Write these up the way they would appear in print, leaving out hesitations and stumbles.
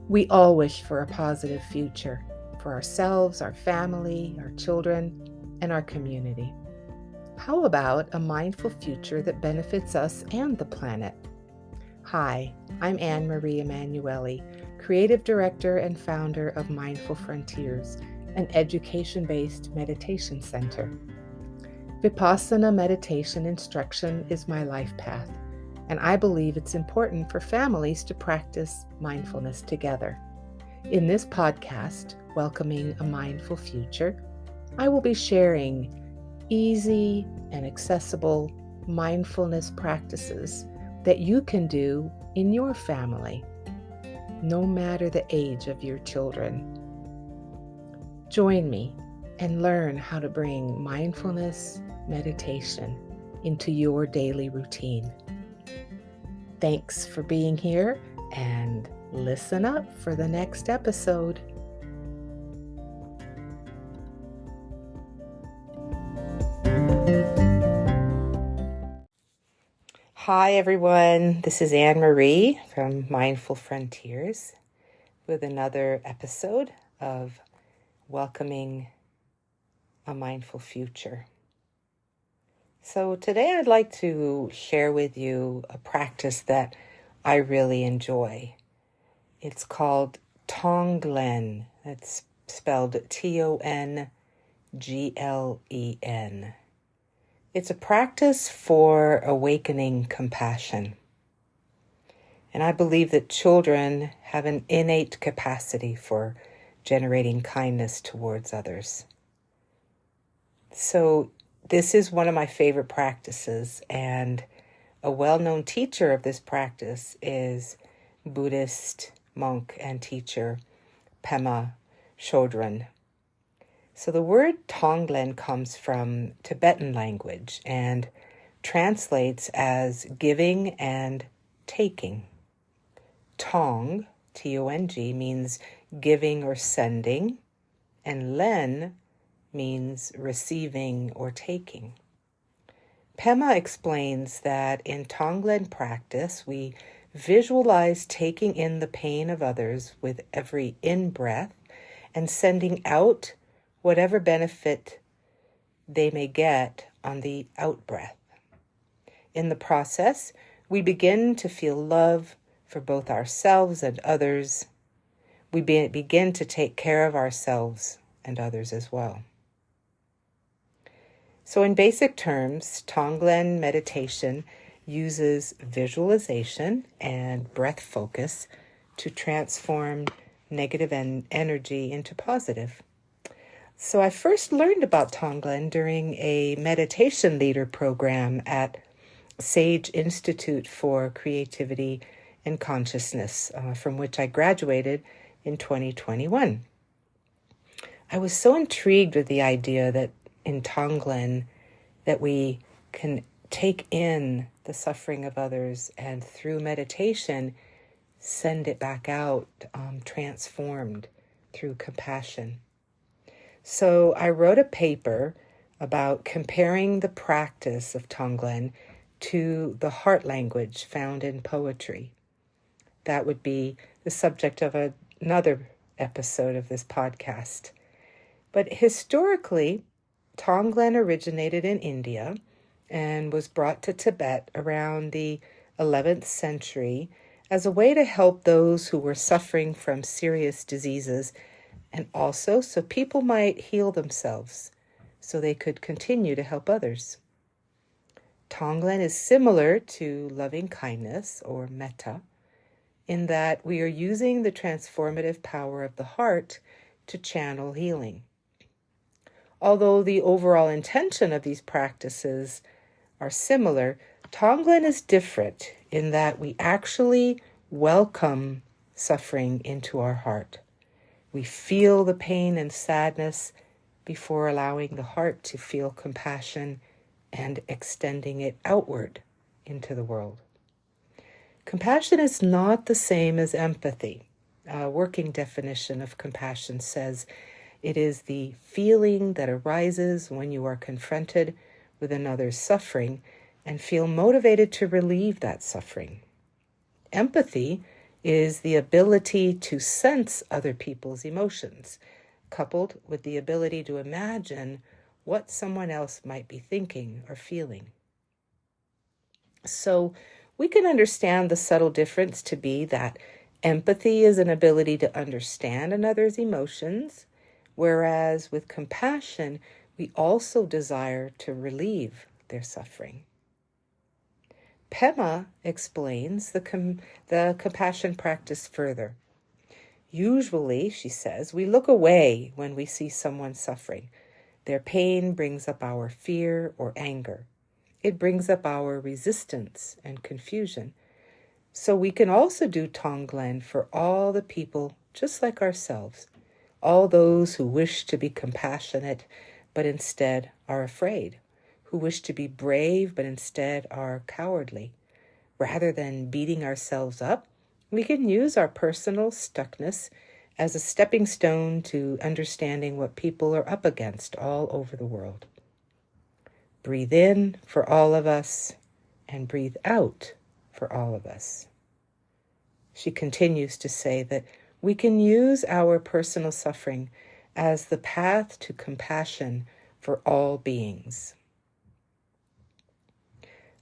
We all wish for a positive future for ourselves, our family, our children, and our community. How about a mindful future that benefits us and the planet? Hi, I'm Emanuelli, Creative Director and founder of Mindful Frontiers, an education-based meditation center. Vipassana meditation instruction is my life path, and I believe it's important for families to practice mindfulness together. In this podcast, Welcoming a Mindful Future, I will be sharing easy and accessible mindfulness practices that you can do in your family, no matter the age of your children. Join me and learn how to bring mindfulness meditation into your daily routine. Thanks for being here, and listen up for the next episode. Hi everyone, this is Anne-Marie from Mindful Frontiers with another episode of Welcoming a Mindful Future. So today I'd like to share with you a practice that I really enjoy. It's called Tonglen. That's spelled Tonglen. It's a practice for awakening compassion. And I believe that children have an innate capacity for generating kindness towards others. So this is one of my favorite practices, and a well-known teacher of this practice is Buddhist monk and teacher Pema Chödrön. So the word Tonglen comes from Tibetan language and translates as giving and taking. Tong, T-O-N-G, means giving or sending, and Len means receiving or taking. Pema explains that in Tonglen practice, we visualize taking in the pain of others with every in-breath and sending out whatever benefit they may get on the out-breath. In the process, we begin to feel love for both ourselves and others. We begin to take care of ourselves and others as well. So in basic terms, Tonglen meditation uses visualization and breath focus to transform negative energy into positive. So I first learned about Tonglen during a meditation leader program at Sage Institute for Creativity and Consciousness, from which I graduated in 2021. I was so intrigued with the idea that in Tonglen that we can take in the suffering of others and through meditation send it back out, transformed through compassion. So I wrote a paper about comparing the practice of Tonglen to the heart language found in poetry. That would be the subject of another episode of this podcast. But historically, Tonglen originated in India and was brought to Tibet around the 11th century as a way to help those who were suffering from serious diseases, and also so people might heal themselves so they could continue to help others. Tonglen is similar to loving kindness or metta in that we are using the transformative power of the heart to channel healing. Although the overall intention of these practices are similar, Tonglen is different in that we actually welcome suffering into our heart. We feel the pain and sadness before allowing the heart to feel compassion and extending it outward into the world. Compassion is not the same as empathy. A working definition of compassion says it is the feeling that arises when you are confronted with another's suffering and feel motivated to relieve that suffering. Empathy is the ability to sense other people's emotions, coupled with the ability to imagine what someone else might be thinking or feeling. So we can understand the subtle difference to be that empathy is an ability to understand another's emotions, whereas with compassion, we also desire to relieve their suffering. Pema explains the compassion practice further. Usually, she says, we look away when we see someone suffering. Their pain brings up our fear or anger. It brings up our resistance and confusion. So we can also do Tonglen for all the people just like ourselves, all those who wish to be compassionate but instead are afraid, who wish to be brave but instead are cowardly. Rather than beating ourselves up, we can use our personal stuckness as a stepping stone to understanding what people are up against all over the world. Breathe in for all of us and breathe out for all of us. She continues to say that we can use our personal suffering as the path to compassion for all beings.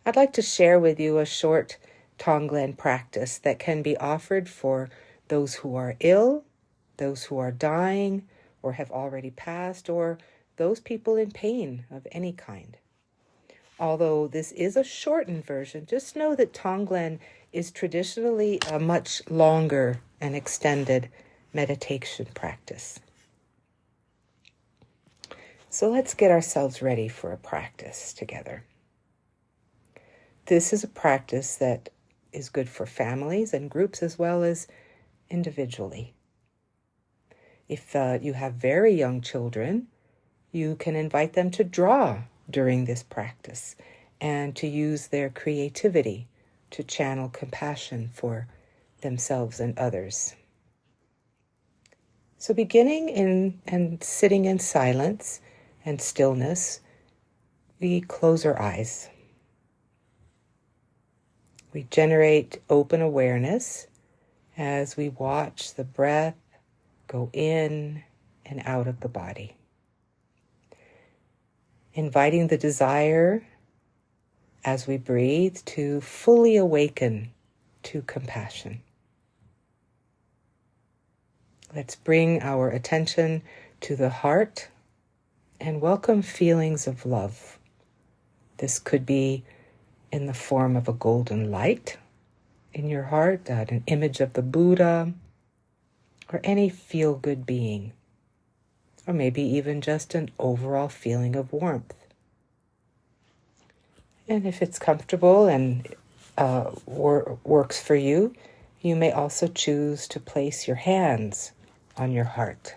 I'd like to share with you a short Tonglen practice that can be offered for those who are ill, those who are dying or have already passed, or those people in pain of any kind. Although this is a shortened version, just know that Tonglen is traditionally a much longer and extended meditation practice. So let's get ourselves ready for a practice together. This is a practice that is good for families and groups as well as individually. If you have very young children, you can invite them to draw during this practice and to use their creativity to channel compassion for themselves and others. So beginning in and sitting in silence and stillness, we close our eyes. We generate open awareness as we watch the breath go in and out of the body. Inviting the desire as we breathe to fully awaken to compassion. Let's bring our attention to the heart and welcome feelings of love. This could be in the form of a golden light in your heart, an image of the Buddha, or any feel-good being, or maybe even just an overall feeling of warmth. And if it's comfortable and works for you, you may also choose to place your hands on your heart.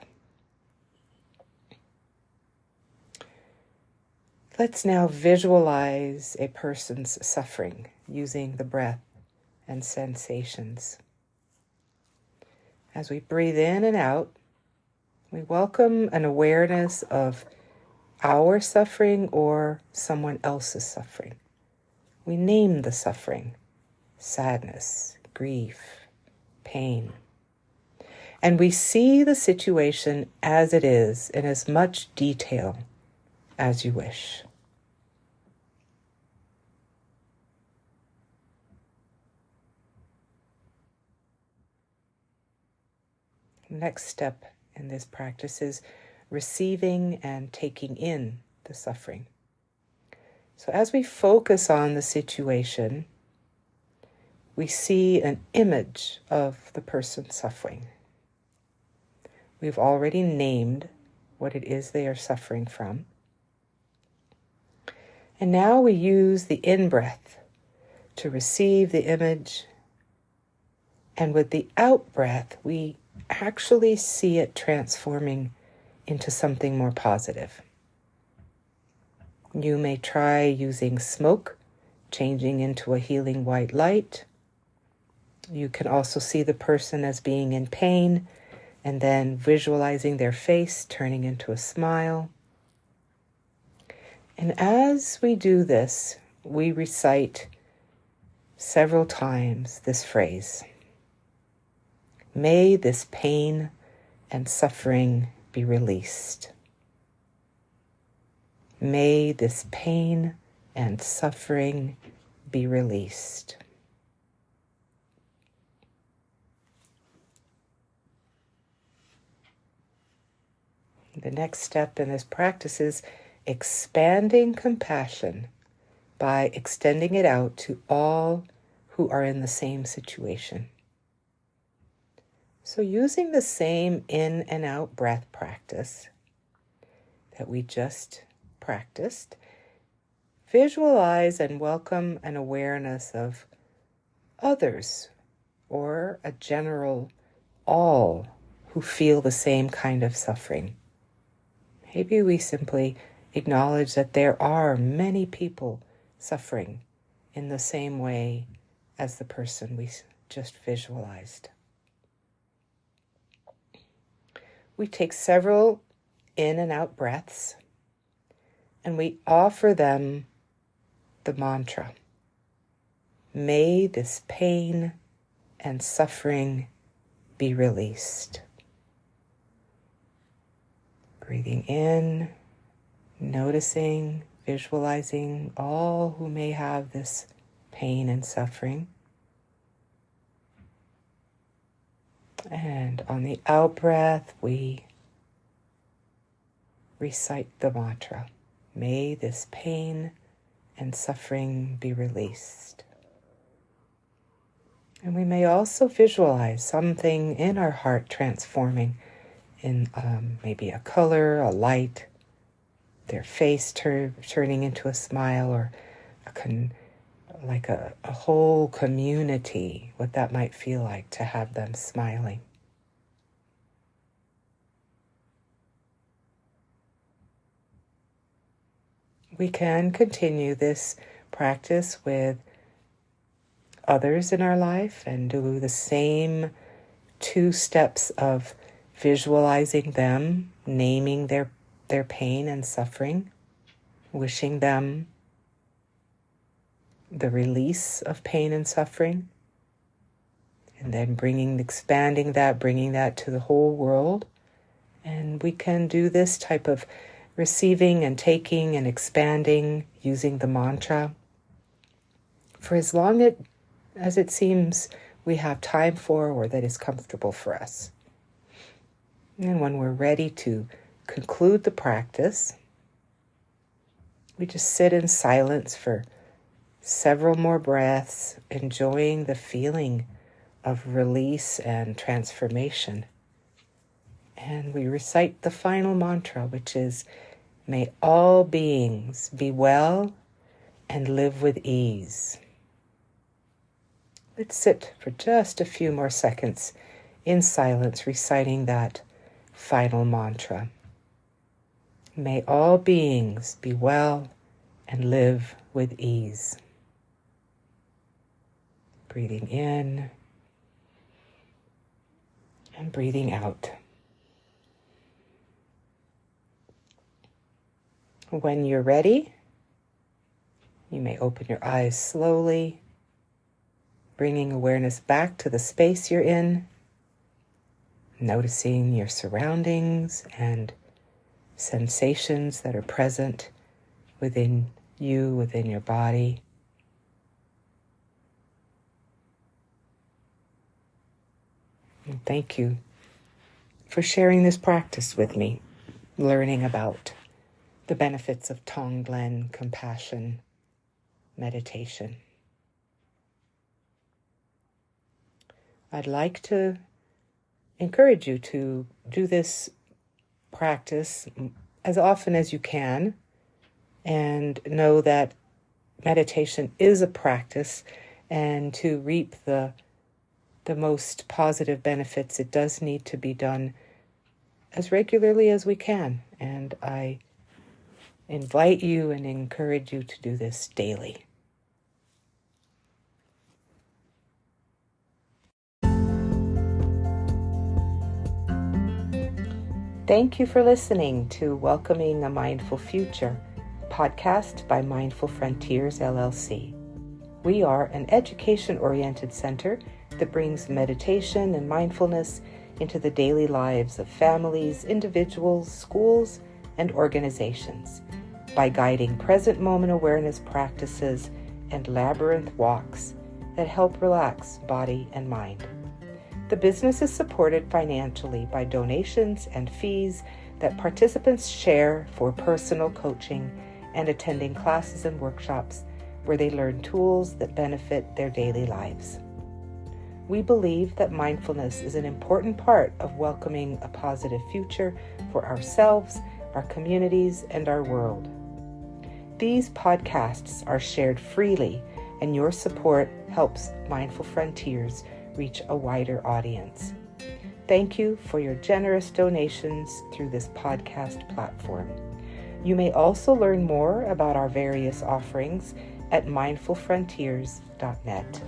Let's now visualize a person's suffering using the breath and sensations. As we breathe in and out, we welcome an awareness of our suffering or someone else's suffering. We name the suffering: sadness, grief, pain. And we see the situation as it is in as much detail as you wish. Next step in this practice is receiving and taking in the suffering. So as we focus on the situation, we see an image of the person suffering. We've already named what it is they are suffering from. And now we use the in-breath to receive the image. And with the out-breath, we actually see it transforming into something more positive. You may try using smoke, changing into a healing white light. You can also see the person as being in pain and then visualizing their face turning into a smile. And as we do this, we recite several times this phrase: May this pain and suffering be released. May this pain and suffering be released. The next step in this practice is expanding compassion by extending it out to all who are in the same situation. So using the same in and out breath practice that we just practiced, visualize and welcome an awareness of others or a general all who feel the same kind of suffering. Maybe we simply acknowledge that there are many people suffering in the same way as the person we just visualized. We take several in and out breaths and we offer them the mantra. May this pain and suffering be released. Breathing in, noticing, visualizing all who may have this pain and suffering. And on the out breath, we recite the mantra. May this pain and suffering be released. And we may also visualize something in our heart transforming in maybe a color, a light, their face turning into a smile, or like a whole community, what that might feel like to have them smiling. We can continue this practice with others in our life and do the same 2 steps of visualizing them, naming their pain and suffering, wishing them the release of pain and suffering, and then expanding that, bringing that to the whole world. And we can do this type of receiving and taking and expanding using the mantra for as long as it seems we have time for or that is comfortable for us. And when we're ready to conclude the practice, we just sit in silence for several more breaths, enjoying the feeling of release and transformation. And we recite the final mantra, which is, may all beings be well and live with ease. Let's sit for just a few more seconds in silence, reciting that final mantra. May all beings be well and live with ease. Breathing in and breathing out. When you're ready, you may open your eyes slowly, bringing awareness back to the space you're in, noticing your surroundings and sensations that are present within you, within your body. And thank you for sharing this practice with me, learning about the benefits of Tonglen compassion meditation. I'd like to encourage you to do this practice as often as you can, and know that meditation is a practice, and to reap the most positive benefits, it does need to be done as regularly as we can. And I invite you and encourage you to do this daily. Thank you for listening to Welcoming a Mindful Future, podcast by Mindful Frontiers LLC. We are an education-oriented center that brings meditation and mindfulness into the daily lives of families, individuals, schools, and organizations by guiding present moment awareness practices and labyrinth walks that help relax body and mind. The business is supported financially by donations and fees that participants share for personal coaching and attending classes and workshops where they learn tools that benefit their daily lives. We believe that mindfulness is an important part of welcoming a positive future for ourselves, our communities, and our world. These podcasts are shared freely, and your support helps Mindful Frontiers reach a wider audience. Thank you for your generous donations through this podcast platform. You may also learn more about our various offerings at mindfulfrontiers.net.